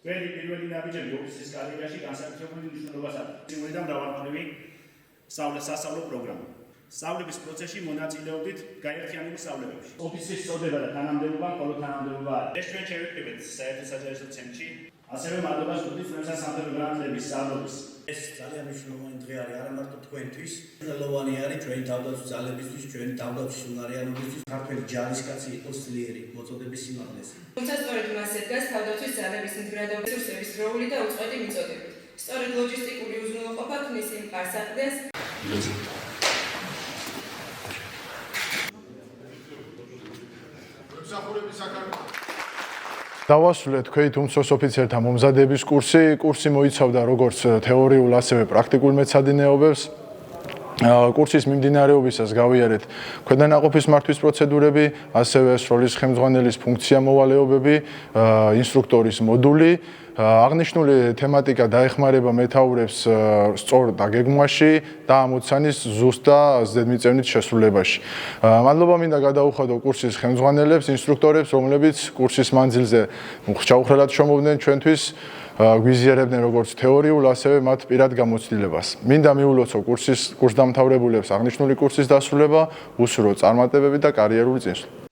პირველი ნაბიჯები ოფისის კარიერაში განსაკუთრებული მნიშვნელობას აქვს. სიმული და მრავალმხრივი სასწავლო პროგრამა. სწავლების პროცესში მონაწილეობდით გაერთიანებულ სწავლებებში. ოფისის წოდება და თანამდებობა მხოლოდ თანამდებობაა. ეს ჩვენ შევიკრიბეთ საერთო საჯარო ცენტრში. ასევე მადლობას ვუხდით ჩვენს სამხედრო გრანტების სწავლობის. ეს ძალიან მნიშვნელოვანი დღე არის არა მარტო თქვენთვის, მნიშვნელოვანი არის ჩვენი თავდაცვის ძალებისთვის, ჩვენი თავდაცვის უნარიანობისთვის, ქართველი ჯარისკაცი იყოს ძლიერი მოწოდების სიმაღლეზე. თუმცა სწორედ მასზე დგას თავდაცვის ძალების მდგრადობის რესურსების როლი და უწყვეტი მიწოდებით. სწორედ ლოჯისტიკური უზრუნველყოფა ქმნის იმ პარსაკდეს. დავასრულეთ თქვენით უმცროს ოფიცერთა მომზადების კურსი. კურსი მოიცავდა როგორც თეორიულ, ასევე პრაქტიკულ მეცადინეობებს. კურსის მიმდინარეობისას გავიარეთ ქვედანაყოფის მართვის პროცედურები, ასევე სროლის ხელმძღვანელის ფუნქცია მოვალეობები, ინსტრუქტორის მოდული. აღნიშნული თემატიკა დაეხმარება მეთაურებს სწორ დაგეგმვაში და ამოცანის ზუსტ და ზედმიწევნით შესრულებაში. მადლობა მინდა გადაუხადო კურსის ხელმძღვანელებს, ინსტრუქტორებს, რომლებიც კურსის მანძილზე ჩაუხრელად შრომობდნენ ჩვენთვის, გვიზიარებდნენ როგორც თეორიულ, ასევე მათ პირად გამოცდილებას. მინდა მიულოცო კურსდამთავრებულებს აღნიშნული კურსის დასრულება, უსურო წარმატებები და კარიერული წინსვლა.